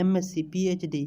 MSc PhD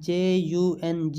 JUNG,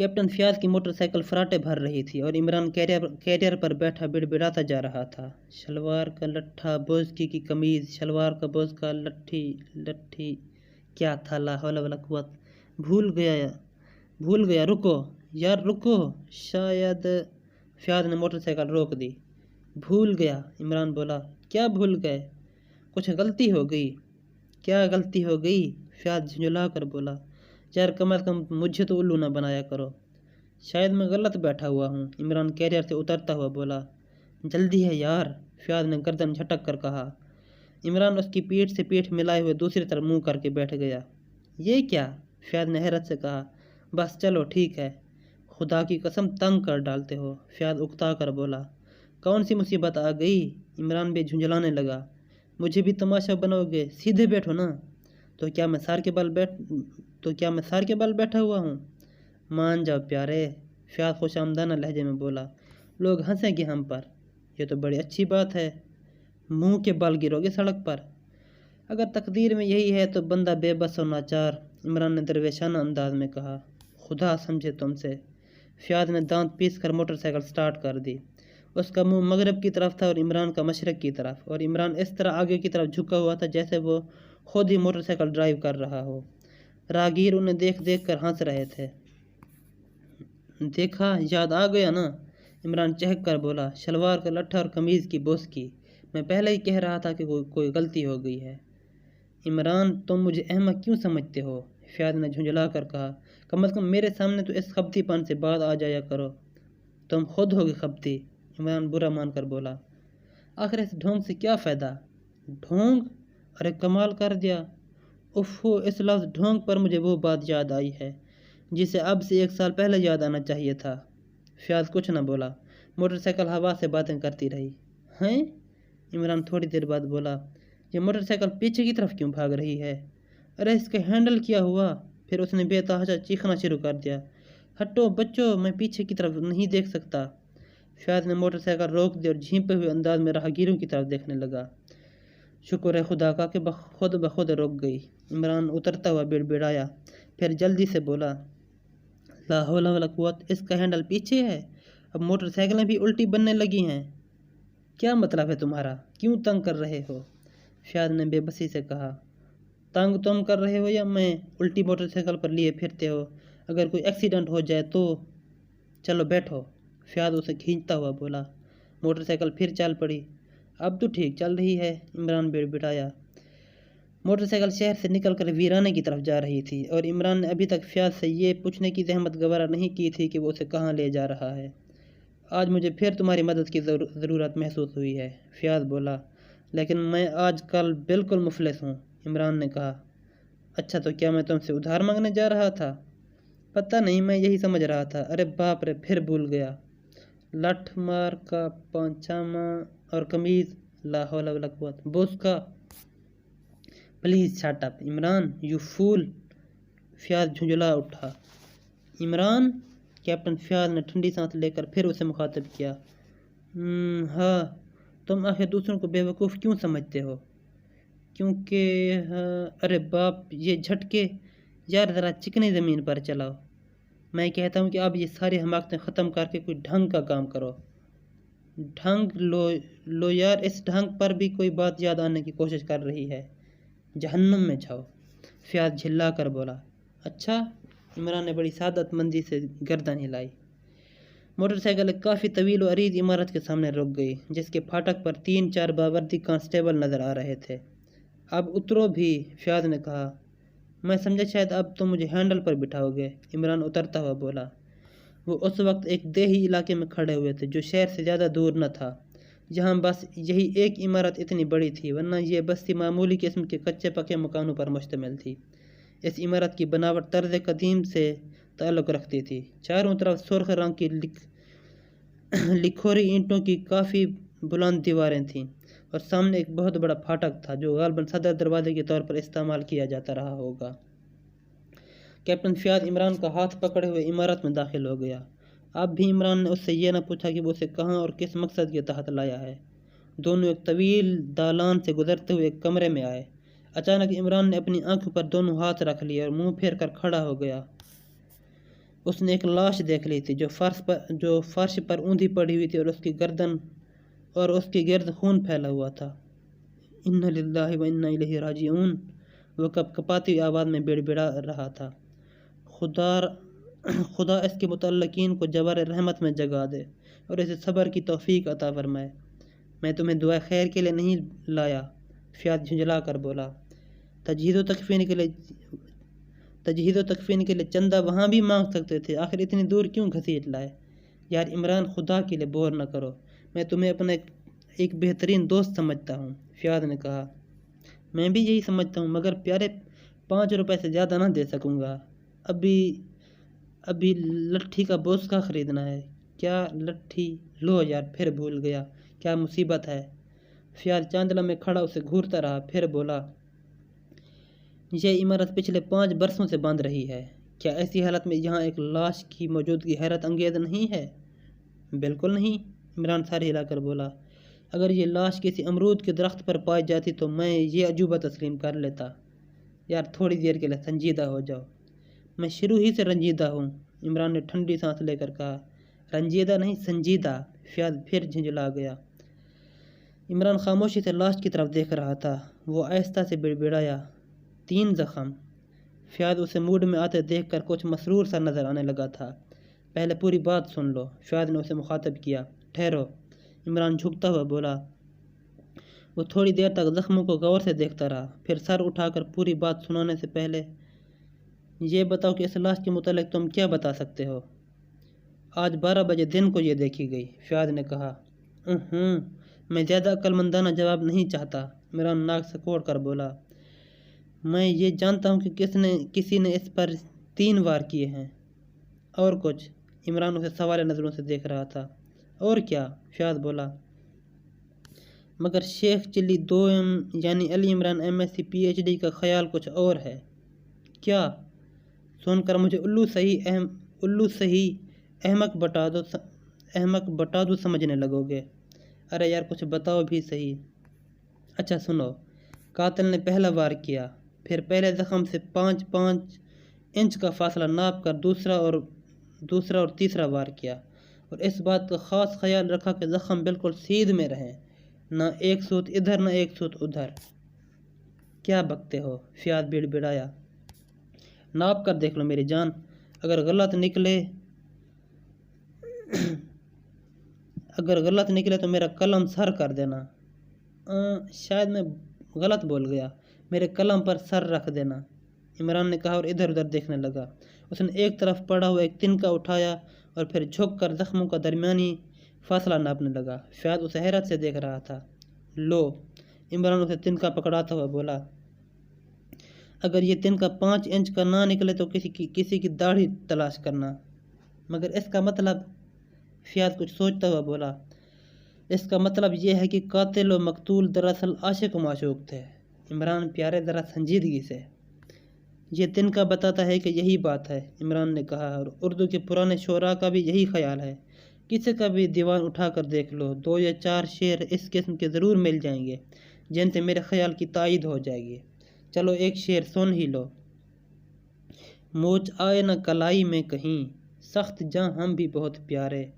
captain Fayaz کی motor cycle فراٹے بھر رہی تھی اور عمران کیریئر پر بیٹھا بڑبڑاتا جا رہا تھا۔ شلوار کا لٹھا، بوزکی کی قمیض، شلوار کا بوزکا، لٹھی کیا تھا، لا حول ولا قوت، بھول گیا، رکو یار رکو۔ شاید فیاض نے موٹر سائیکل روک دی۔ بھول گیا، عمران بولا۔ کیا بھول گئے؟ کچھ غلطی ہو گئی؟ کیا غلطی ہو گئی؟ فیاض جھنجھلا کر بولا۔ یار کم از کم مجھے تو الو نہ بنایا کرو۔ شاید میں غلط بیٹھا ہوا ہوں، عمران کیریئر سے اترتا ہوا بولا۔ جلدی ہے یار، فیاض نے گردن جھٹک کر کہا۔ عمران اس کی پیٹھ سے پیٹھ ملائے ہوئے دوسری طرف منہ کر کے بیٹھ گیا۔ یہ کیا؟ فیاض نے حیرت سے کہا۔ بس چلو ٹھیک ہے، خدا کی قسم تنگ کر ڈالتے ہو، فیاض اکتا کر بولا۔ کون سی مصیبت آ گئی؟ عمران بھی جھنجھلانے لگا۔ مجھے بھی تماشا بناؤ گے؟ سیدھے بیٹھو نا۔ تو کیا میں سار کے بل بیٹھا ہوا ہوں؟ مان جاؤ پیارے، فیاض خوش آمدانہ لہجے میں بولا۔ لوگ ہنسیں گے ہم پر، یہ تو بڑی اچھی بات ہے۔ منہ کے بال گرو گے سڑک پر؟ اگر تقدیر میں یہی ہے تو بندہ بے بس و ناچار، عمران نے درویشانہ انداز میں کہا۔ خدا سمجھے تم سے۔ فیاض نے دانت پیس کر موٹر سائیکل سٹارٹ کر دی۔ اس کا منہ مغرب کی طرف تھا اور عمران کا مشرق کی طرف، اور عمران اس طرح آگے کی طرف جھکا ہوا تھا جیسے وہ خود ہی موٹر سائیکل ڈرائیو کر رہا ہو۔ راہگیر انہیں دیکھ کر ہنس رہے تھے۔ دیکھا، یاد آ گیا نا، عمران چہک کر بولا۔ شلوار کا لٹھا اور قمیض کی بوسکی، میں پہلے ہی کہہ رہا تھا کہ کوئی غلطی ہو گئی ہے۔ عمران تم مجھے احمق کیوں سمجھتے ہو؟ فیاض نے جھنجھلا کر کہا۔ کم از کم میرے سامنے تو اس خبتی پن سے بعد آ جایا کرو۔ تم خود ہوگی خبتی، عمران برا مان کر بولا۔ آخر اس ڈھونگ سے کیا فائدہ؟ ڈھونگ؟ ارے کمال کر دیا۔ اوفو، اس لفظ ڈھونگ پر مجھے وہ بات یاد آئی ہے جسے اب سے 1 سال پہلے یاد آنا چاہیے تھا۔ فیاض کچھ نہ بولا، موٹر سائیکل ہوا سے باتیں کرتی رہی۔ ہیں؟ عمران تھوڑی دیر بعد بولا۔ یہ موٹر سائیکل پیچھے کی طرف کیوں بھاگ رہی ہے؟ ارے اس کا ہینڈل کیا ہوا؟ پھر اس نے بے تحاشا چیخنا شروع کر دیا۔ ہٹو بچو، میں پیچھے کی طرف نہیں دیکھ سکتا۔ فیاض نے موٹر سائیکل روک دی اور جھینپے ہوئے انداز میں راہگیروں کی طرف دیکھنے لگا۔ شکر ہے خدا کا کہ خود بخود رک گئی، عمران اترتا ہوا بڑبڑایا، پھر جلدی سے بولا۔ لا حول ولا قوت، اس کا ہینڈل پیچھے ہے؟ اب موٹر سائیکلیں بھی الٹی بننے لگی ہیں؟ کیا مطلب ہے تمہارا؟ کیوں تنگ کر رہے ہو؟ فیاض نے بے بسی سے کہا۔ تنگ تم کر رہے ہو یا میں؟ الٹی موٹر سائیکل پر لیے پھرتے ہو، اگر کوئی ایکسیڈنٹ ہو جائے تو؟ چلو بیٹھو، فیاض اسے کھینچتا ہوا بولا۔ موٹر سائیکل پھر چل پڑی۔ اب تو ٹھیک چل رہی ہے، عمران بڑبڑایا۔ موٹر سائیکل شہر سے نکل کر ویرانے کی طرف جا رہی تھی اور عمران نے ابھی تک فیاض سے یہ پوچھنے کی زحمت گوارا نہیں کی تھی کہ وہ اسے کہاں لے جا رہا ہے۔ آج مجھے پھر تمہاری مدد کی ضرورت محسوس ہوئی ہے، فیاض بولا، لیکن میں آج کل بالکل مفلس ہوں، عمران نے کہا۔ اچھا، تو کیا میں تم سے ادھار مانگنے جا رہا تھا؟ پتہ نہیں، میں یہی سمجھ رہا تھا۔ ارے باپ رے، پھر بھول گیا۔ لٹھ مار کا پاجامہ اور قمیض، لا حول ولا قوت، بوس کا۔ Please shut up Imran, you fool, Fayyaz جھنجھلا اٹھا۔ عمران، کیپٹن فیاض نے ٹھنڈی سانس لے کر پھر اسے مخاطب کیا۔ ہاں، تم آخر دوسروں کو بیوقوف کیوں سمجھتے ہو؟ کیونکہ ارے باپ، یہ جھٹکے، یار ذرا چکنی زمین پر چلاؤ۔ میں کہتا ہوں کہ اب یہ ساری حماقتیں ختم کر کے کوئی ڈھنگ کا کام کرو۔ ڈھنگ لو یار، اس ڈھنگ پر بھی کوئی بات یاد آنے کی کوشش کر رہی ہے۔ جہنم میں جاؤ، فیاض جھلا کر بولا۔ اچھا، عمران نے بڑی سعادت مندی سے گردن ہلائی۔ موٹر سائیکل ایک کافی طویل و عریض عمارت کے سامنے رک گئی، جس کے پھاٹک پر 3-4 باوردی کانسٹیبل نظر آ رہے تھے۔ اب اترو بھی، فیاض نے کہا۔ میں سمجھا شاید اب تم مجھے ہینڈل پر بٹھاؤ گے، عمران اترتا ہوا بولا۔ وہ اس وقت ایک دیہی علاقے میں کھڑے ہوئے تھے جو شہر سے زیادہ دور نہ تھا، جہاں بس یہی ایک عمارت اتنی بڑی تھی، ورنہ یہ بستی معمولی قسم کے کچے پکے مکانوں پر مشتمل تھی۔ اس عمارت کی بناوٹ طرز قدیم سے تعلق رکھتی تھی۔ چاروں طرف سرخ رنگ کی لکھوری اینٹوں کی کافی بلند دیواریں تھیں، اور سامنے ایک بہت بڑا پھاٹک تھا جو غالباً صدر دروازے کے طور پر استعمال کیا جاتا رہا ہوگا۔ کیپٹن فیاض عمران کا ہاتھ پکڑے ہوئے عمارت میں داخل ہو گیا۔ اب بھی عمران نے اس سے یہ نہ پوچھا کہ وہ اسے کہاں اور کس مقصد کے تحت لایا ہے۔ دونوں ایک طویل دالان سے گزرتے ہوئے ایک کمرے میں آئے۔ اچانک عمران نے اپنی آنکھوں پر دونوں ہاتھ رکھ لیے اور منہ پھیر کر کھڑا ہو گیا۔ اس نے ایک لاش دیکھ لی تھی جو فرش پر اوندھی پڑی ہوئی تھی اور اس کی گردن اور اس کے گرد خون پھیلا ہوا تھا۔ انا للہ و انا الیہ راجعون، وہ کپ کپاتی آواز میں بڑبڑا رہا تھا۔ خدا اس کے متعلقین کو جبر رحمت میں جگا دے اور اسے صبر کی توفیق عطا فرمائے۔ میں تمہیں دعائے خیر کے لیے نہیں لایا، فیاض جھنجھلا کر بولا۔ تجہیز و تکفین کے لیے چندہ وہاں بھی مانگ سکتے تھے، آخر اتنی دور کیوں گھسیٹ لائے؟ یار عمران، خدا کے لیے بور نہ کرو، میں تمہیں اپنا ایک بہترین دوست سمجھتا ہوں، فیاض نے کہا۔ میں بھی یہی سمجھتا ہوں، مگر پیارے 5 روپے سے زیادہ نہ دے سکوں گا۔ ابھی لٹھی کا بوسکا خریدنا ہے۔ کیا لٹھی؟ لو یار، پھر بھول گیا، کیا مصیبت ہے؟ فیاض چاندلا میں کھڑا اسے گھورتا رہا، پھر بولا، یہ عمارت پچھلے 5 برسوں سے بند رہی ہے، کیا ایسی حالت میں یہاں ایک لاش کی موجودگی حیرت انگیز نہیں ہے؟ بالکل نہیں، عمران سر ہلا کر بولا۔ اگر یہ لاش کسی امرود کے درخت پر پائی جاتی تو میں یہ عجوبہ تسلیم کر لیتا۔ یار تھوڑی دیر کے لیے سنجیدہ ہو جاؤ۔ میں شروع ہی سے رنجیدہ ہوں، عمران نے ٹھنڈی سانس لے کر کہا۔ رنجیدہ نہیں، سنجیدہ، فیاض پھر جھنجھلا گیا۔ عمران خاموشی سے لاش کی طرف دیکھ رہا تھا، وہ آہستہ سے بڑبڑایا، 3 زخم۔ فیاض اسے موڈ میں آتے دیکھ کر کچھ مسرور سا نظر آنے لگا تھا۔ پہلے پوری بات سن لو، فیاض نے اسے مخاطب کیا۔ ٹھہرو، عمران جھکتا ہوا بولا۔ وہ تھوڑی دیر تک زخموں کو غور سے دیکھتا رہا، پھر سر اٹھا کر پوری بات سنانے سے پہلے، یہ بتاؤ کہ اس لاش کے متعلق تم کیا بتا سکتے ہو؟ آج 12 بجے دن کو یہ دیکھی گئی، فیاض نے کہا۔ میں زیادہ عقل مندانہ جواب نہیں چاہتا، عمران ناک سکوڑ کر بولا۔ میں یہ جانتا ہوں کہ کسی نے اس پر 3 وار کیے ہیں۔ اور کچھ؟ عمران اسے سوال نظروں سے دیکھ رہا تھا۔ اور کیا؟ فیاض بولا۔ مگر شیخ چلی 2M یعنی علی عمران MSc PhD کا خیال کچھ اور ہے۔ کیا؟ سن کر مجھے الو صحیح احمق بتا دو سمجھنے لگو گے۔ ارے یار کچھ بتاؤ بھی صحیح۔ اچھا سنو، قاتل نے پہلا وار کیا، پھر پہلے زخم سے 5 انچ کا فاصلہ ناپ کر دوسرا اور تیسرا وار کیا، اور اس بات کا خاص خیال رکھا کہ زخم بالکل سیدھ میں رہیں، نہ ایک سوت ادھر نہ ایک سوت ادھر۔ کیا بکتے ہو؟ فیاض بڑبڑایا۔ ناپ کر دیکھ لو میری جان، اگر غلط نکلے تو میرا قلم سر کر دینا۔ شاید میں غلط بول گیا، میرے قلم پر سر رکھ دینا، عمران نے کہا اور ادھر ادھر دیکھنے لگا۔ اس نے ایک طرف پڑا ہوا ایک تنکا اٹھایا اور پھر جھک کر زخموں کا درمیانی فاصلہ ناپنے لگا۔ فیاض اسے حیرت سے دیکھ رہا تھا۔ لو، عمران اسے تنکا پکڑاتا ہوا بولا۔ اگر یہ تنکا 5 انچ کا نہ نکلے تو کسی کی داڑھی تلاش کرنا۔ مگر اس کا مطلب، فیاض کچھ سوچتا ہوا بولا، اس کا مطلب یہ ہے کہ قاتل و مقتول دراصل عاشق و معشوق تھے۔ عمران پیارے ذرا سنجیدگی سے۔ یہ تنکا بتاتا ہے کہ یہی بات ہے، عمران نے کہا، اور اردو کے پرانے شعراء کا بھی یہی خیال ہے۔ کسی کا بھی دیوان اٹھا کر دیکھ لو، 2 یا 4 شعر اس قسم کے ضرور مل جائیں گے جن سے میرے خیال کی تائید ہو جائے گی۔ چلو ایک شعر سن ہی لو۔ موچ آئے نہ کلائی میں کہیں، سخت جاں ہم بھی بہت پیارے۔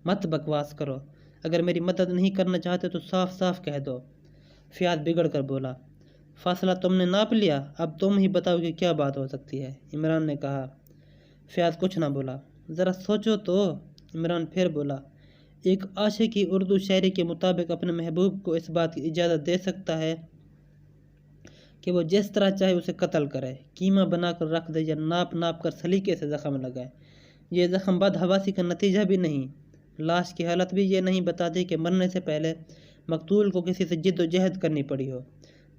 مت بکواس کرو، اگر میری مدد نہیں کرنا چاہتے تو صاف صاف کہہ دو، فیاض بگڑ کر بولا۔ فاصلہ تم نے ناپ لیا، اب تم ہی بتاؤ کہ کیا بات ہو سکتی ہے، عمران نے کہا۔ فیاض کچھ نہ بولا۔ ذرا سوچو تو، عمران پھر بولا۔ ایک عاشق کی اردو شاعری کے مطابق اپنے محبوب کو اس بات کی اجازت دے سکتا ہے کہ وہ جس طرح چاہے اسے قتل کرے، کیما بنا کر رکھ دے یا ناپ کر سلیقے سے زخم لگائے۔ یہ زخم بدحواسی کا نتیجہ بھی نہیں، لاش کی حالت بھی یہ نہیں بتاتی کہ مرنے سے پہلے مقتول کو کسی سے جد و جہد کرنی پڑی ہو۔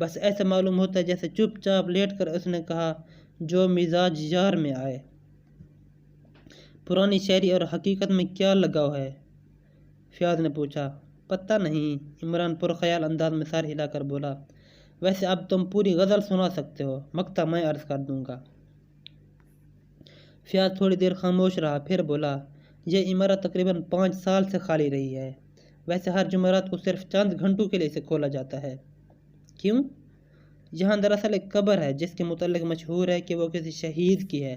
بس ایسے معلوم ہوتا ہے جیسے چپ چاپ لیٹ کر اس نے کہا، جو مزاج یار میں آئے۔ پرانی شاعری اور حقیقت میں کیا لگاؤ ہے؟ فیاض نے پوچھا۔ پتہ نہیں، عمران پرخیال انداز میں سر ہلا کر بولا۔ ویسے اب تم پوری غزل سنا سکتے ہو، مقطع میں عرض کر دوں گا۔ فیاض تھوڑی دیر خاموش رہا، پھر بولا، یہ عمارت تقریباً 5 سال سے خالی رہی ہے۔ ویسے ہر جمعرات کو صرف چند گھنٹوں کے لیے اسے کھولا جاتا ہے۔ کیوں؟ یہاں دراصل ایک قبر ہے جس کے متعلق مشہور ہے کہ وہ کسی شہید کی ہے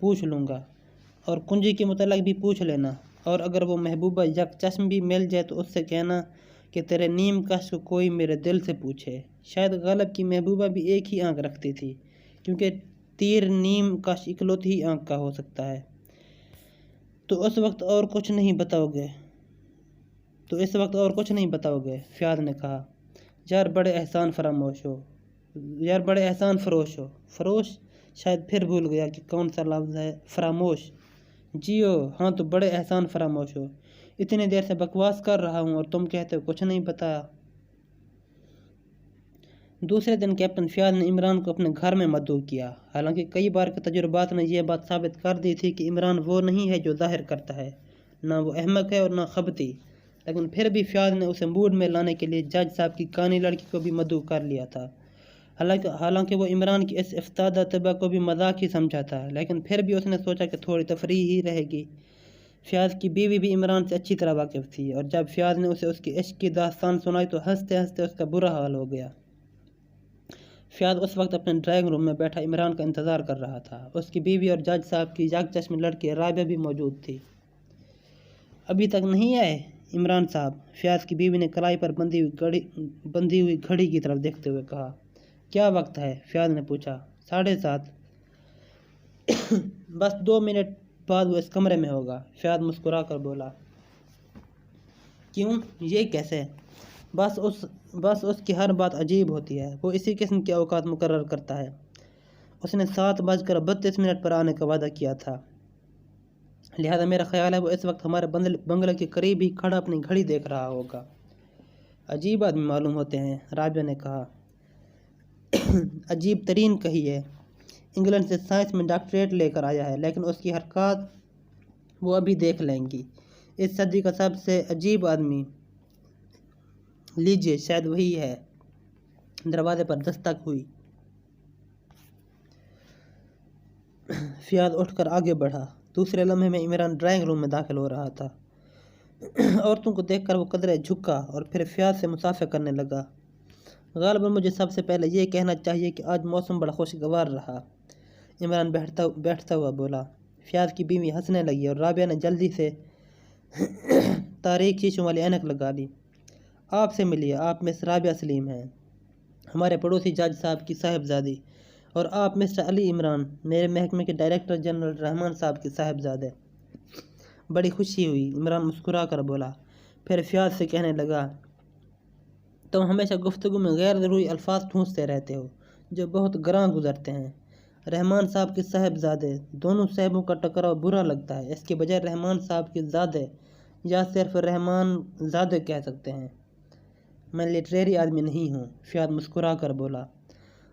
پوچھ لوں گا، اور کنجی کے متعلق بھی پوچھ لینا، اور اگر وہ محبوبہ یک چشم بھی مل جائے تو اس سے کہنا کہ تیرے نیم کش کو کوئی میرے دل سے پوچھے۔ شاید غالب کی محبوبہ بھی ایک ہی آنکھ رکھتی تھی، کیونکہ تیر نیم کش اکلوتی ہی آنکھ کا ہو سکتا ہے۔ تو اس وقت اور کچھ نہیں بتاؤ گے، فیاض نے کہا۔ یار بڑے احسان فروش ہو۔ فروش؟ شاید پھر بھول گیا کہ کون سا لفظ ہے۔ فراموش؟ جیو ہاں، تو بڑے احسان فراموش ہو۔ اتنی دیر سے بکواس کر رہا ہوں اور تم کہتے ہو کچھ نہیں بتایا۔ دوسرے دن کیپٹن فیاض نے عمران کو اپنے گھر میں مدعو کیا۔ حالانکہ کئی بار کے تجربات نے یہ بات ثابت کر دی تھی کہ عمران وہ نہیں ہے جو ظاہر کرتا ہے، نہ وہ احمق ہے اور نہ خبتی، لیکن پھر بھی فیاض نے اسے موڈ میں لانے کے لیے جج صاحب کی کانی لڑکی کو بھی مدعو کر لیا تھا۔ حالانکہ وہ عمران کی اس افتادہ طبع کو بھی مذاق ہی سمجھا تھا، لیکن پھر بھی اس نے سوچا کہ تھوڑی تفریح ہی رہے گی۔ فیاض کی بیوی بھی عمران سے اچھی طرح واقف تھی، اور جب فیاض نے اسے اس کی عشق کی داستان سنائی تو ہنستے ہنستے اس کا برا حال ہو گیا۔ فیاض اس وقت اپنے ڈرائنگ روم میں بیٹھا عمران کا انتظار کر رہا تھا۔ اس کی بیوی اور جج صاحب کی یک چشم لڑکی رابعہ بھی موجود تھی۔ ابھی تک نہیں آئے عمران صاحب؟ فیاض کی بیوی نے کلائی پر بندھی ہوئی گھڑی کی طرف دیکھتے ہوئے کہا۔ کیا وقت ہے؟ فیاض نے پوچھا۔ 7:30۔ بس 2 منٹ بعد وہ اس کمرے میں ہوگا، فیاض مسکرا کر بولا۔ کیوں؟ یہ کیسے؟ بس اس کی ہر بات عجیب ہوتی ہے، وہ اسی قسم کے اوقات مقرر کرتا ہے۔ اس نے 7:32 پر آنے کا وعدہ کیا تھا، لہذا میرا خیال ہے وہ اس وقت ہمارے بنگلے کے قریب ہی کھڑا اپنی گھڑی دیکھ رہا ہوگا۔ عجیب آدمی معلوم ہوتے ہیں، رابعہ نے کہا۔ عجیب ترین کہی ہے۔ انگلینڈ سے سائنس میں ڈاکٹریٹ لے کر آیا ہے، لیکن اس کی حرکات وہ ابھی دیکھ لیں گی۔ اس صدی کا سب سے عجیب آدمی، لیجیے شاید وہی ہے۔ دروازے پر دستک ہوئی۔ فیاض اٹھ کر آگے بڑھا۔ دوسرے لمحے میں عمران ڈرائنگ روم میں داخل ہو رہا تھا۔ عورتوں کو دیکھ کر وہ قدرے جھکا اور پھر فیاض سے مصافحہ کرنے لگا۔ غالباً مجھے سب سے پہلے یہ کہنا چاہیے کہ آج موسم بڑا خوشگوار رہا، عمران بیٹھتا ہوا بولا۔ فیاض کی بیوی ہنسنے لگی اور رابعہ نے جلدی سے تاریک شیشوں والی اینک لگا لی۔ آپ سے ملیے، آپ مس رابعہ سلیم ہیں، ہمارے پڑوسی جج صاحب کی صاحبزادی، اور آپ مسٹر علی عمران، میرے محکمے کے ڈائریکٹر جنرل رحمان صاحب کی صاحبزادے۔ بڑی خوشی ہوئی، عمران مسکرا کر بولا۔ پھر فیاض سے کہنے لگا، تم ہمیشہ گفتگو میں غیر ضروری الفاظ ٹھونستے رہتے ہو جو بہت گراں گزرتے ہیں۔ رحمان صاحب کے صاحبزادے، دونوں صاحبوں کا ٹکراؤ برا لگتا ہے، اس کے بجائے رحمان صاحب کے زادے یا صرف رحمان زادے کہہ سکتے ہیں۔ میں لٹریری آدمی نہیں ہوں، فیاض مسکرا کر بولا۔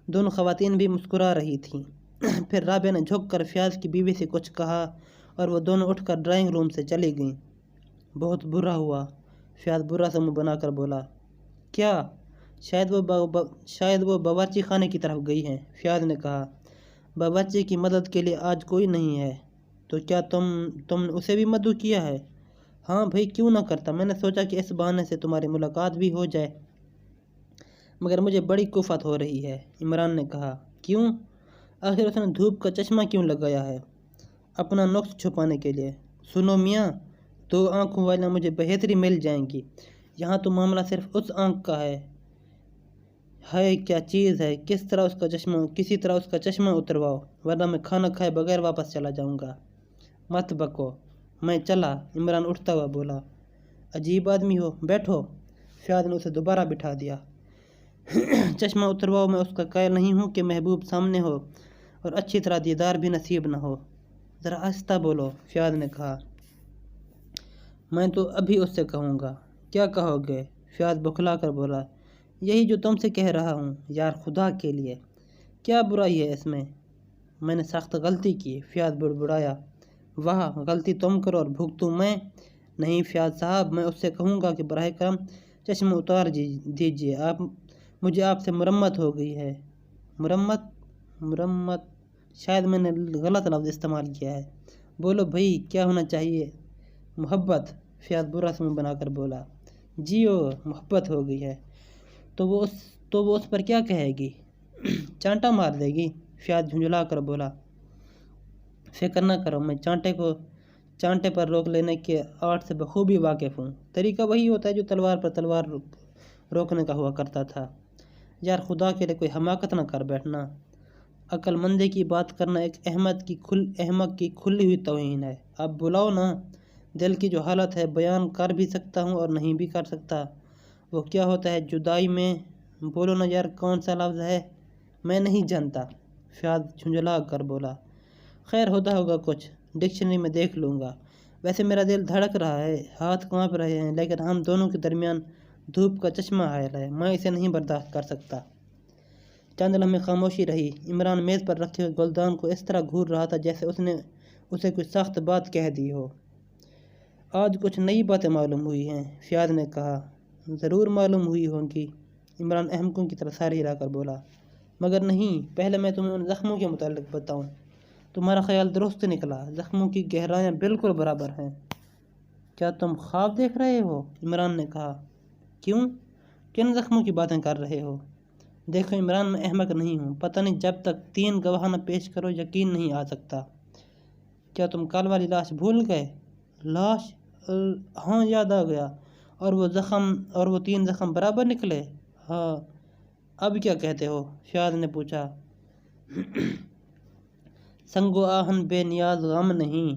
دونوں خواتین بھی مسکرا رہی تھیں۔ پھر رابعہ نے جھک کر فیاض کی بیوی سے کچھ کہا اور وہ دونوں اٹھ کر ڈرائنگ روم سے چلی گئیں۔ بہت برا ہوا، فیاض برا سا منہ بنا کر بولا۔ کیا؟ شاید وہ باورچی خانے کی طرف گئی ہیں، فیاض نے کہا۔ باورچی کی مدد کے لیے آج کوئی نہیں ہے، تو کیا تم نے اسے بھی مدعو کیا ہے؟ ہاں بھائی، کیوں نہ کرتا، میں نے سوچا کہ اس بہانے سے تمہاری ملاقات بھی ہو جائے۔ مگر مجھے بڑی کفت ہو رہی ہے، عمران نے کہا۔ کیوں؟ آخر اس نے دھوپ کا چشمہ کیوں لگایا ہے؟ اپنا نقص چھپانے کے لیے۔ سنو میاں، 2 آنکھوں والیاں مجھے بہتری مل جائیں گی، یہاں تو معاملہ صرف اس آنکھ کا ہے۔ ہائے کیا چیز ہے، کسی طرح اس کا چشمہ اترواؤ، ورنہ میں کھانا کھائے بغیر واپس چلا جاؤں گا۔ مت بکو، میں چلا، عمران اٹھتا ہوا بولا۔ عجیب آدمی ہو، بیٹھو، فیاض نے اسے دوبارہ بٹھا دیا۔ چشمہ اترواؤ، میں اس کا قائل نہیں ہوں کہ محبوب سامنے ہو اور اچھی طرح دیدار بھی نصیب نہ ہو۔ ذرا آہستہ بولو، فیاض نے کہا۔ میں تو ابھی اس سے کہوں گا۔ کیا کہو گے؟ فیاض بکھلا کر بولا۔ یہی جو تم سے کہہ رہا ہوں، یار خدا کے لیے، کیا برائی ہے اس میں؟ میں نے سخت غلطی کی، فیاض بڑبڑایا۔ واہ، غلطی تم کرو اور بھگتوں میں؟ نہیں فیاض صاحب، میں اس سے کہوں گا کہ براہ کرم چشمہ اتار دیجیے، مجھے آپ سے مرمت ہو گئی ہے۔ مرمت؟ شاید میں نے غلط لفظ استعمال کیا ہے، بولو بھائی، کیا ہونا چاہیے؟ محبت، فیاض برا سا منہ بنا کر بولا۔ جیو، محبت ہو گئی ہے تو وہ اس پر کیا کہے گی؟ چانٹا مار دے گی، فیاض جھنجھلا کر بولا۔ فکر نہ کرو، میں چانٹے پر روک لینے کے آرٹ سے بخوبی واقف ہوں۔ طریقہ وہی ہوتا ہے جو تلوار پر تلوار روکنے کا ہوا کرتا تھا۔ یار خدا کے لیے کوئی حماقت نہ کر بیٹھنا۔ عقل مندی کی بات کرنا ایک احمق کی کھلی ہوئی توہین ہے۔ اب بلاؤ نا، دل کی جو حالت ہے بیان کر بھی سکتا ہوں اور نہیں بھی کر سکتا۔ وہ کیا ہوتا ہے جدائی میں؟ بولو نا یار، کون سا لفظ ہے؟ میں نہیں جانتا، فیاض جھنجھلا کر بولا۔ خیر ہوتا ہوگا کچھ، ڈکشنری میں دیکھ لوں گا۔ ویسے میرا دل دھڑک رہا ہے، ہاتھ کانپ رہے ہیں، لیکن ہم دونوں کے درمیان دھوپ کا چشمہ حائل ہے، میں اسے نہیں برداشت کر سکتا۔ چند لمحے خاموشی رہی۔ عمران میز پر رکھے ہوئے گلدان کو اس طرح گھور رہا تھا جیسے اس نے اسے کوئی سخت بات کہہ دی ہو۔ آج کچھ نئی باتیں معلوم ہوئی ہیں، فیاض نے کہا۔ ضرور معلوم ہوئی ہوں گی، عمران احمقوں کی طرح سر ہلا کر بولا۔ مگر نہیں، پہلے میں تمہیں ان زخموں کے متعلق بتاؤں۔ تمہارا خیال درست نکلا، زخموں کی گہرائیاں بالکل برابر ہیں۔ کیا تم خواب دیکھ رہے ہو؟ عمران نے کہا۔ کیوں؟ کن زخموں کی باتیں کر رہے ہو؟ دیکھو عمران، میں احمق نہیں ہوں، پتہ نہیں جب تک 3 گواہ نہ پیش کرو یقین نہیں آ سکتا۔ کیا تم کل والی لاش بھول گئے؟ لاش؟ ہاں یاد آ گیا۔ اور وہ 3 زخم برابر نکلے؟ ہاں۔ اب کیا کہتے ہو؟ فیاض نے پوچھا۔ سنگ و آہن بے نیاز غم نہیں،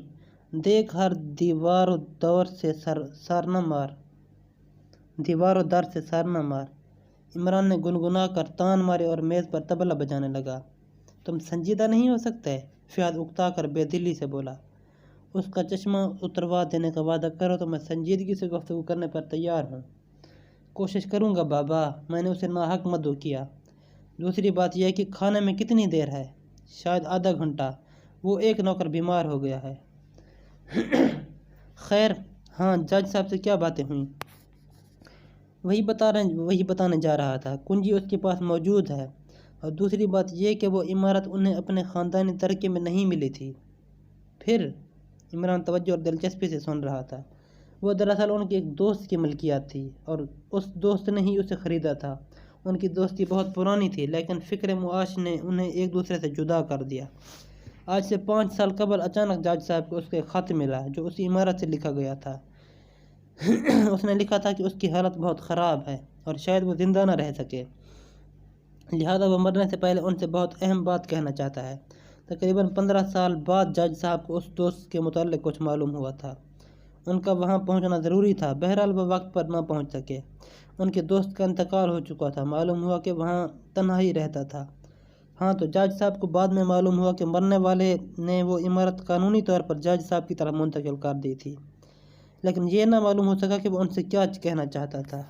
دیکھ ہر دیوار و در سے سر نہ مار۔ عمران نے گنگنا کر تان مارے اور میز پر طبلہ بجانے لگا۔ تم سنجیدہ نہیں ہو سکتے، فیاض اکتا کر بے دلی سے بولا۔ اس کا چشمہ اتروا دینے کا وعدہ کرو تو میں سنجیدگی سے گفتگو کرنے پر تیار ہوں۔ کوشش کروں گا بابا، میں نے اسے ناحق مدعو کیا۔ دوسری بات یہ کہ کھانے میں کتنی دیر ہے؟ شاید آدھا گھنٹہ، وہ ایک نوکر بیمار ہو گیا ہے۔ خیر، ہاں جج صاحب سے کیا باتیں ہوئیں؟ وہی بتانے جا رہا تھا، کنجی اس کے پاس موجود ہے، اور دوسری بات یہ کہ وہ عمارت انہیں اپنے خاندانی ترکے میں نہیں ملی تھی۔ پھر؟ عمران توجہ اور دلچسپی سے سن رہا تھا۔ وہ دراصل ان کے ایک دوست کی ملکیت تھی اور اس دوست نے ہی اسے خریدا تھا۔ ان کی دوستی بہت پرانی تھی، لیکن فکر معاش نے انہیں ایک دوسرے سے جدا کر دیا۔ آج سے 5 سال قبل اچانک جج صاحب کو اس کا ایک خط ملا جو اسی عمارت سے لکھا گیا تھا۔ اس نے لکھا تھا کہ اس کی حالت بہت خراب ہے اور شاید وہ زندہ نہ رہ سکے، لہذا وہ مرنے سے پہلے ان سے بہت اہم بات کہنا چاہتا ہے۔ تقریباً 15 سال بعد جج صاحب کو اس دوست کے متعلق کچھ معلوم ہوا تھا۔ ان کا وہاں پہنچنا ضروری تھا، بہرحال وہ وقت پر نہ پہنچ سکے۔ ان کے دوست کا انتقال ہو چکا تھا، معلوم ہوا کہ وہاں تنہا ہی رہتا تھا۔ ہاں، تو جج صاحب کو بعد میں معلوم ہوا کہ مرنے والے نے وہ عمارت قانونی طور پر جج صاحب کی طرف منتقل کر دی تھی، لیکن یہ نہ معلوم ہو سکا کہ وہ ان سے کیا کہنا چاہتا تھا۔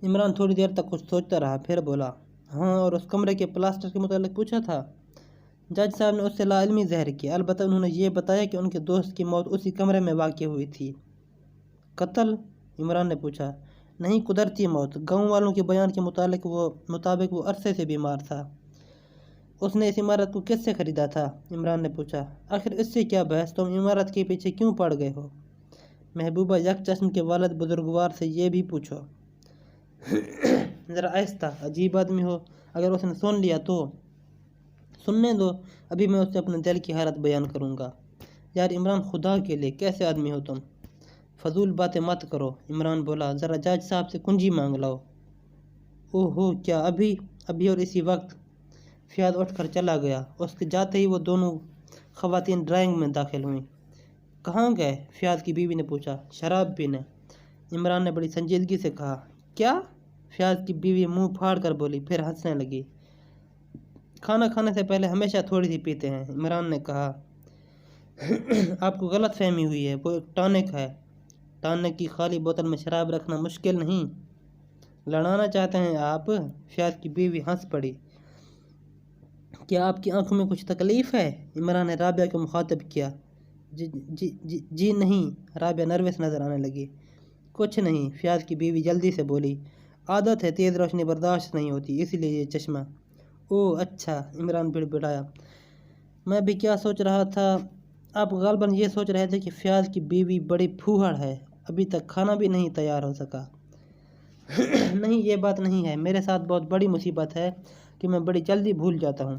عمران تھوڑی دیر تک کچھ سوچتا رہا، پھر بولا۔ ہاں، اور اس کمرے کے پلاسٹر کے متعلق پوچھا تھا؟ جج صاحب نے اس سے لا علمی ظاہر کی، البتہ انہوں نے یہ بتایا کہ ان کے دوست کی موت اسی کمرے میں واقع ہوئی تھی۔ قتل؟ عمران نے پوچھا۔ نہیں، قدرتی موت۔ گاؤں والوں کے بیان کے مطابق وہ عرصے سے بیمار تھا۔ اس نے اس عمارت کو کس سے خریدا تھا؟ عمران نے پوچھا۔ آخر اس سے کیا بحث، تم عمارت کے پیچھے کیوں پڑ گئے ہو؟ محبوبہ یک چشم کے والد بزرگوار سے یہ بھی پوچھو۔ ذرا آہستہ، عجیب آدمی ہو، اگر اس نے سن لیا تو؟ سننے دو، ابھی میں اس سے اپنے دل کی حالت بیان کروں گا۔ یار عمران، خدا کے لیے کیسے آدمی ہو تم؟ فضول باتیں مت کرو، عمران بولا۔ ذرا جج صاحب سے کنجی مانگ لاؤ۔ اوہ ہو، کیا ابھی اور اسی وقت؟ فیاض اٹھ کر چلا گیا۔ اس کے جاتے ہی وہ دونوں خواتین ڈرائنگ میں داخل ہوئیں۔ کہاں گئے؟ فیاض کی بیوی نے پوچھا۔ شراب پینے، عمران نے بڑی سنجیدگی سے کہا۔ کیا؟ فیاض کی بیوی منہ پھاڑ کر بولی، پھر ہنسنے لگی۔ کھانا کھانے سے پہلے ہمیشہ تھوڑی سی پیتے ہیں، عمران نے کہا۔ آپ کو غلط فہمی ہوئی ہے، وہ ایک ٹانک ہے۔ ٹانک کی خالی بوتل میں شراب رکھنا مشکل نہیں۔ لڑانا چاہتے ہیں آپ؟ فیاض کی بیوی ہنس پڑی۔ کیا آپ کی آنکھوں میں کچھ تکلیف ہے؟ عمران نے رابعہ کو مخاطب کیا۔ جی نہیں، رابعہ نروس نظر آنے لگی۔ کچھ نہیں، فیاض کی بیوی جلدی سے بولی۔ عادت ہے، تیز روشنی برداشت نہیں ہوتی، اس لیے یہ چشمہ۔ اوہ اچھا، عمران بڑبڑایا۔ میں بھی کیا سوچ رہا تھا، آپ غالباً یہ سوچ رہے تھے کہ فیاض کی بیوی بڑی پھوہڑ ہے، ابھی تک کھانا بھی نہیں تیار ہو سکا۔ نہیں، یہ بات نہیں ہے، میرے ساتھ بہت بڑی مصیبت ہے کہ میں بڑی جلدی بھول جاتا ہوں۔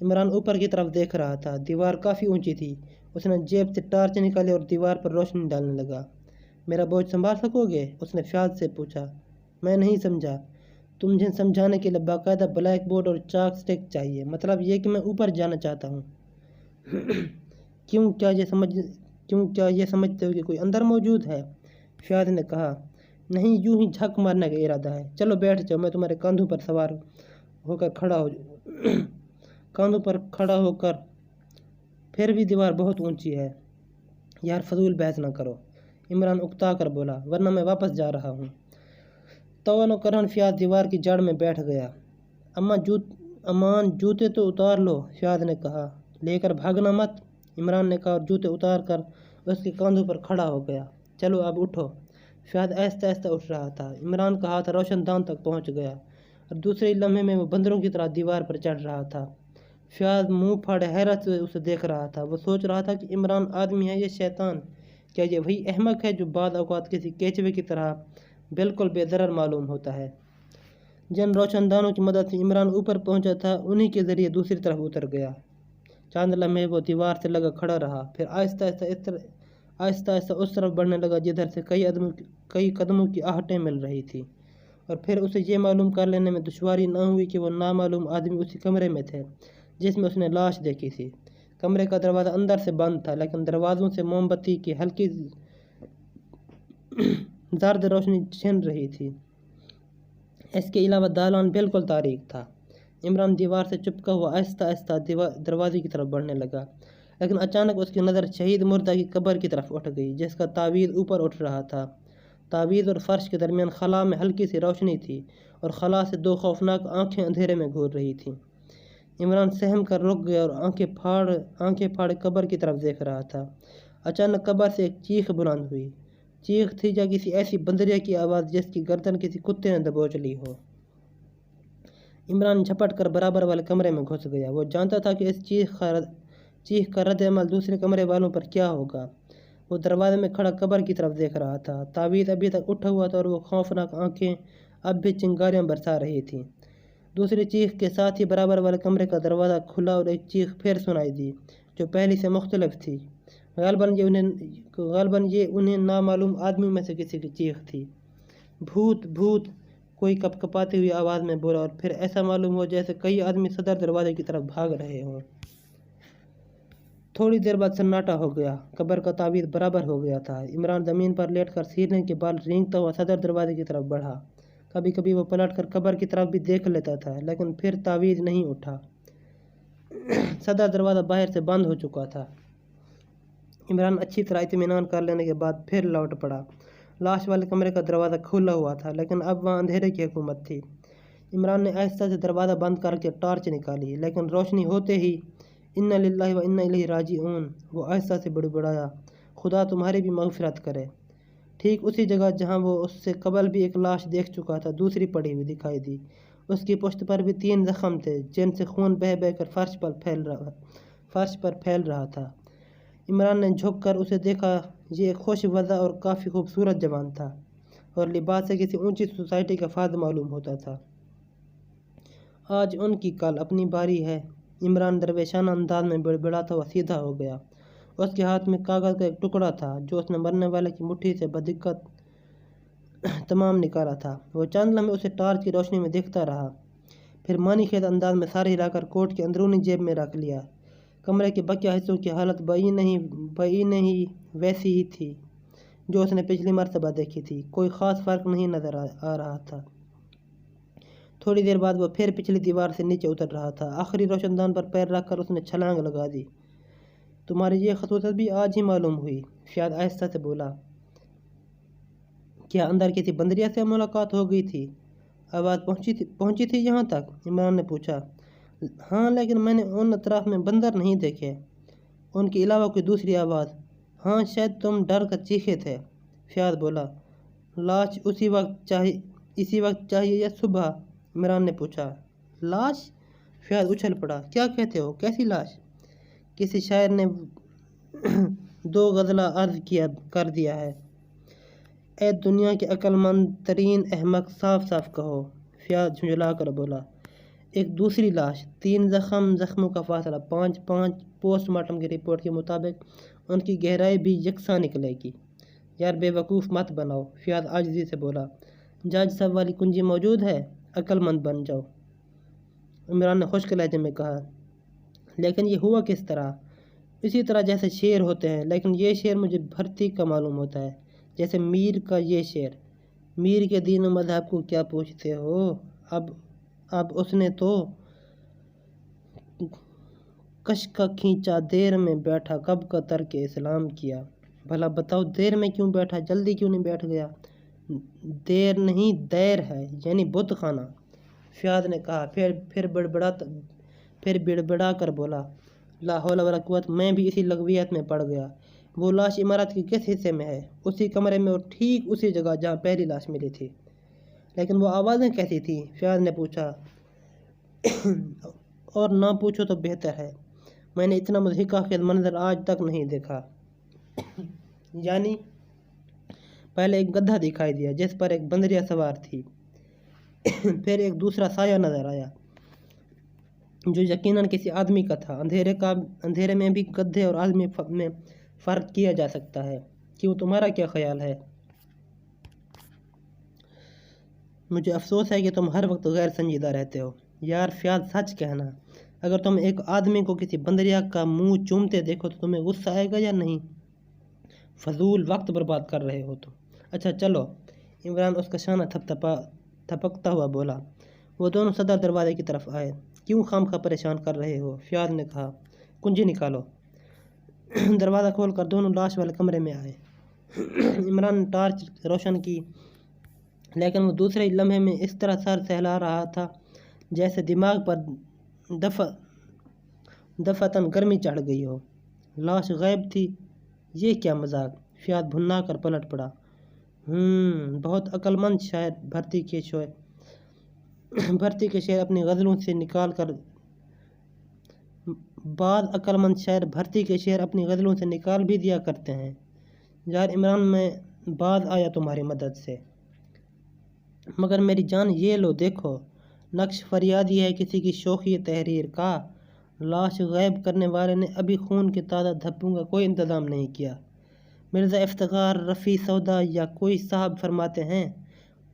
عمران اوپر کی طرف دیکھ رہا تھا، دیوار کافی اونچی تھی۔ اس نے جیب سے ٹارچ نکالی اور دیوار پر روشنی ڈالنے لگا۔ میرا بوجھ سنبھال سکو گے؟ اس نے فیاض سے پوچھا۔ میں نہیں سمجھا۔ تمہیں سمجھانے کے لیے باقاعدہ بلیک بورڈ اور چاک سٹک چاہیے، مطلب یہ کہ میں اوپر جانا چاہتا ہوں۔ کیوں کیا یہ سمجھتے ہو کہ کوئی اندر موجود ہے؟ فیاض نے کہا۔ نہیں، یوں ہی جھک مارنے کا ارادہ ہے۔ چلو بیٹھ جاؤ، میں تمہارے کاندھوں پر سوار ہو کر کھڑا ہو کر پھر بھی دیوار بہت اونچی ہے۔ یار فضول بحث نہ کرو، عمران اکتا کر بولا، ورنہ میں واپس جا رہا ہوں۔ توانو کرن فیاض دیوار کی جڑ میں بیٹھ گیا۔ امان جوتے تو اتار لو، فیاض نے کہا۔ لے کر بھاگنا مت، عمران نے کہا اور جوتے اتار کر اس کے کاندھوں پر کھڑا ہو گیا۔ چلو اب اٹھو۔ فیاض آہستہ آہستہ اٹھ رہا تھا۔ عمران کا ہاتھ روشن دان تک پہنچ گیا اور دوسرے لمحے میں وہ بندروں کی طرح دیوار پر چڑھ رہا تھا۔ فیاض منہ پھاڑے حیرت سے اسے دیکھ رہا تھا۔ وہ سوچ رہا تھا کہ عمران آدمی ہے یا شیطان؟ کیا یہ وہی احمق ہے جو بعض اوقات کسی کیچوے کی طرح بالکل بے ضرر معلوم ہوتا ہے؟ جن روشن دانوں کی مدد سے عمران اوپر پہنچا تھا، انہی کے ذریعے دوسری طرف اتر گیا۔ چند لمحے وہ دیوار سے لگا کھڑا رہا، پھر آہستہ آہستہ اس طرف بڑھنے لگا جدھر سے کئی قدموں کی آہٹیں مل رہی تھی، اور پھر اسے یہ معلوم کر لینے میں دشواری نہ ہوئی کہ وہ نامعلوم آدمی اسی کمرے میں تھے جس میں اس نے لاش دیکھی تھی۔ کمرے کا دروازہ اندر سے بند تھا، لیکن دروازوں سے موم بتی کی ہلکی زرد روشنی چھن رہی تھی۔ اس کے علاوہ دالان بالکل تاریک تھا۔ عمران دیوار سے چپکا ہوا آہستہ آہستہ دروازے کی طرف بڑھنے لگا، لیکن اچانک اس کی نظر شہید مردہ کی قبر کی طرف اٹھ گئی جس کا تعویذ اوپر اٹھ رہا تھا۔ تعویذ اور فرش کے درمیان خلا میں ہلکی سی روشنی تھی اور خلا سے دو خوفناک آنکھیں اندھیرے میں گھور رہی تھیں۔ عمران سہم کر رک گیا اور آنکھیں پھاڑے قبر کی طرف دیکھ رہا تھا۔ اچانک قبر سے ایک چیخ بلند ہوئی۔ چیخ تھی یا کسی ایسی بندریا کی آواز جس کی گردن کسی کتے نے دبوچ لی ہو۔ عمران جھپٹ کر برابر والے کمرے میں گھس گیا۔ وہ جانتا تھا کہ اس چیخ کا رد عمل دوسرے کمرے والوں پر کیا ہوگا۔ وہ دروازے میں کھڑا قبر کی طرف دیکھ رہا تھا۔ تعویذ ابھی تک اٹھا ہوا تھا اور وہ خوفناک آنکھیں اب بھی چنگاریاں برسا رہی تھیں۔ دوسری چیخ کے ساتھ ہی برابر والے کمرے کا دروازہ کھلا اور ایک چیخ پھر سنائی دی جو پہلی سے مختلف تھی۔ غالباً یہ انہیں نامعلوم آدمیوں میں سے کسی کی چیخ تھی۔ بھوت بھوت، کوئی کپکپاتی ہوئی آواز میں بولا، اور پھر ایسا معلوم ہوا جیسے کئی آدمی صدر دروازے کی طرف بھاگ رہے ہوں۔ تھوڑی دیر بعد سناٹا ہو گیا۔ قبر کا تعویذ برابر ہو گیا تھا۔ عمران زمین پر لیٹ کر سینے کے بال رینگتا ہوا صدر دروازے کی طرف بڑھا۔ کبھی کبھی وہ پلٹ کر قبر کی طرف بھی دیکھ لیتا تھا، لیکن پھر تعویذ نہیں اٹھا۔ صدر دروازہ باہر سے بند ہو چکا تھا۔ عمران اچھی طرح اطمینان کر لینے کے بعد پھر لوٹ پڑا۔ لاش والے کمرے کا دروازہ کھلا ہوا تھا، لیکن اب وہاں اندھیرے کی حکومت تھی۔ عمران نے آہستہ سے دروازہ بند کر کے ٹارچ نکالی، لیکن روشنی ہوتے ہی انا للہ و انا الیہ راجعون، وہ آہستہ سے بڑبڑایا، خدا تمہاری بھی مغفرت کرے۔ ٹھیک اسی جگہ جہاں وہ اس سے قبل بھی ایک لاش دیکھ چکا تھا، دوسری پڑی ہوئی دکھائی دی۔ اس کی پشت پر بھی 3 زخم تھے جن سے خون بہہ بہہ کر فرش پر پھیل رہا تھا۔ عمران نے جھک کر اسے دیکھا۔ یہ ایک خوش وضع اور کافی خوبصورت جوان تھا اور لباس سے کسی اونچی سوسائٹی کا فرد معلوم ہوتا تھا۔ آج ان کی، کل اپنی باری ہے۔ عمران درویشانہ انداز میں بڑبڑاتا ہوا سیدھا ہو گیا۔ اس کے ہاتھ میں کاغذ کا ایک ٹکڑا تھا جو اس نے مرنے والے کی مٹھی سے بدقت تمام نکالا تھا۔ وہ چند لمحے اسے ٹارچ کی روشنی میں دیکھتا رہا، پھر معنی خیز انداز میں سر ہلا کر کوٹ کی اندرونی جیب میں رکھ لیا۔ کمرے کے بقیہ حصوں کی حالت بعینہ ہی ویسی ہی تھی جو اس نے پچھلی مرتبہ دیکھی تھی۔ کوئی خاص فرق نہیں نظر آ رہا تھا۔ تھوڑی دیر بعد وہ پھر پچھلی دیوار سے نیچے اتر رہا تھا۔ آخری روشن دان پر پیر رکھ کر اس نے چھلانگ لگا دی۔ تمہاری یہ خصوصیت بھی آج ہی معلوم ہوئی، فیاض آہستہ سے بولا۔ کیا اندر کسی بندریا سے ملاقات ہو گئی تھی؟ آواز پہنچی تھی یہاں تک؟ عمران نے پوچھا۔ ہاں، لیکن میں نے ان اطراف میں بندر نہیں دیکھے۔ ان کے علاوہ کوئی دوسری آواز؟ ہاں، شاید تم ڈر کر چیخے تھے، فیاض بولا۔ لاش اسی وقت چاہیے یا صبح؟ عمران نے پوچھا۔ لاش؟ فیاض اچھل پڑا۔ کیا کہتے ہو؟ کیسی لاش؟ کسی شاعر نے 2 غزلہ عرض کر دیا ہے۔ اے دنیا کے عقل مند ترین احمق، صاف صاف کہو، فیاض جھنجھلا کر بولا۔ ایک دوسری لاش، 3 زخموں کا فاصلہ 5 پوسٹ مارٹم کی رپورٹ کے مطابق ان کی گہرائی بھی یکساں نکلے گی۔ یار بے وقوف مت بناؤ، فیاض عاجزی سے بولا۔ جج صاحب والی کنجی موجود ہے، عقل مند بن جاؤ، عمران نے خشک لہجے میں کہا۔ لیکن یہ ہوا کس طرح؟ اسی طرح جیسے شعر ہوتے ہیں، لیکن یہ شعر مجھے بھرتی کا معلوم ہوتا ہے، جیسے میر کا یہ شعر۔ میر کے دین و مذہب کو کیا پوچھتے ہو؟ اب اس نے تو کش کا کھینچا، دیر میں بیٹھا، کب کا ترک اسلام کیا۔ بھلا بتاؤ دیر میں کیوں بیٹھا، جلدی کیوں نہیں بیٹھ گیا؟ دیر نہیں دیر ہے، یعنی بت خانہ، فیاض نے کہا، پھر بڑبڑا کر بولا، لا حول ولا قوت، میں بھی اسی لغویات میں پڑ گیا۔ وہ لاش عمارت کے کس حصے میں ہے؟ اسی کمرے میں، اور ٹھیک اسی جگہ جہاں پہلی لاش ملی تھی۔ لیکن وہ آوازیں کیسی تھیں؟ فیاض نے پوچھا۔ اور نہ پوچھو تو بہتر ہے، میں نے اتنا مضحکہ خیز منظر آج تک نہیں دیکھا۔ یعنی پہلے ایک گدھا دکھائی دیا جس پر ایک بندریا سوار تھی، پھر ایک دوسرا سایہ نظر آیا جو یقیناً کسی آدمی کا تھا۔ اندھیرے میں بھی گدھے اور آدمی میں فرق کیا جا سکتا ہے۔ کیوں، تمہارا کیا خیال ہے؟ مجھے افسوس ہے کہ تم ہر وقت غیر سنجیدہ رہتے ہو۔ یار فیاض، سچ کہنا، اگر تم ایک آدمی کو کسی بندریا کا منہ چومتے دیکھو تو تمہیں غصہ آئے گا یا نہیں؟ فضول وقت برباد کر رہے ہو تم۔ اچھا چلو، عمران اس کا شانہ تھپکتا ہوا بولا۔ وہ دونوں صدر دروازے کی طرف آئے۔ کیوں خامخواہ پریشان کر رہے ہو؟ فیاض نے کہا۔ کنجی نکالو۔ دروازہ کھول کر دونوں لاش والے کمرے میں آئے۔ عمران نے ٹارچ روشن کی، لیکن وہ دوسرے ہی لمحے میں اس طرح سر سہلا رہا تھا جیسے دماغ پر دفعتاً گرمی چڑھ گئی ہو۔ لاش غائب تھی؟ یہ کیا مذاق؟ فیاض بھنا کر پلٹ پڑا۔ بہت عقل مند شاعر بھرتی کے شعر اپنی غزلوں سے نکال کر بعض عقل مند شاعر بھرتی کے شعر اپنی غزلوں سے نکال بھی دیا کرتے ہیں۔ یار عمران، میں باز آیا تمہاری مدد سے، مگر میری جان یہ لو دیکھو، نقش فریادی ہے کسی کی شوخی تحریر کا۔ لاش غائب کرنے والے نے ابھی خون کے تازہ دھبوں کا کوئی انتظام نہیں کیا۔ مرزا افتخار رفیع سودا یا کوئی صاحب فرماتے ہیں،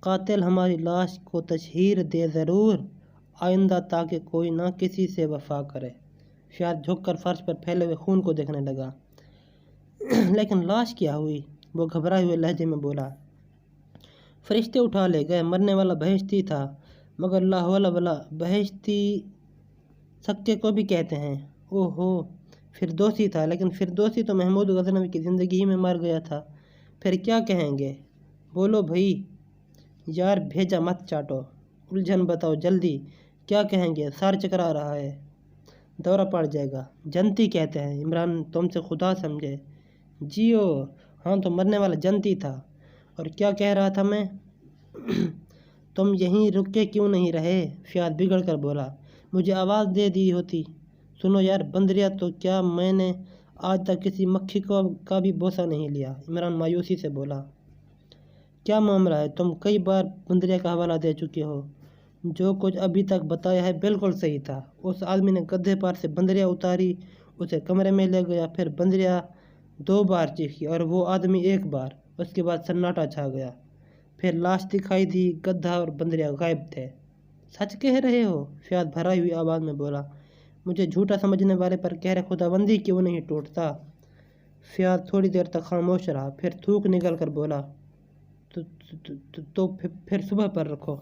قاتل ہماری لاش کو تشہیر دے ضرور آئندہ، تاکہ کوئی نہ کسی سے وفا کرے۔ فیاض جھک کر فرش پر پھیلے ہوئے خون کو دیکھنے لگا۔ لیکن لاش کیا ہوئی؟ وہ گھبرائے ہوئے لہجے میں بولا۔ فرشتے اٹھا لے گئے، مرنے والا بہشتی تھا، مگر لا حول ولا، بہشتی سکے کو بھی کہتے ہیں۔ اوہو، فردوسی تھا، لیکن فردوسی تو محمود غزنوی کی زندگی میں مر گیا تھا، پھر کیا کہیں گے؟ بولو بھائی۔ یار بھیجا مت چاٹو، الجھن بتاؤ جلدی، کیا کہیں گے؟ سر چکرا رہا ہے، دورہ پڑ جائے گا۔ جنتی کہتے ہیں، عمران تم سے خدا سمجھے۔ جیو، ہاں تو مرنے والا جنتی تھا۔ اور کیا کہہ رہا تھا میں؟ تم یہیں رکے کیوں نہیں رہے؟ فیاض بگڑ کر بولا۔ مجھے آواز دے دی ہوتی۔ سنو یار بندریا، تو کیا میں نے آج تک کسی مکھی کا بھی بوسہ نہیں لیا؟ عمران مایوسی سے بولا۔ کیا معاملہ ہے؟ تم کئی بار بندریا کا حوالہ دے چکے ہو، جو کچھ ابھی تک بتایا ہے بالکل صحیح تھا۔ اس آدمی نے گدھے پر سے بندریا اتاری، اسے کمرے میں لے گیا، پھر بندریا 2 بار چیخی اور وہ آدمی 1 بار، اس کے بعد سناٹا چھا گیا، پھر لاش دکھائی دی، گدھا اور بندریا غائب تھے۔ سچ کہہ رہے ہو؟ فیاض بھرائی ہوئی آواز میں بولا۔ مجھے جھوٹا سمجھنے والے پر کہہ خداوندی کیوں نہیں ٹوٹتا؟ فیاض تھوڑی دیر تک خاموش رہا، پھر تھوک نکل کر بولا، تو پھر صبح پر رکھو۔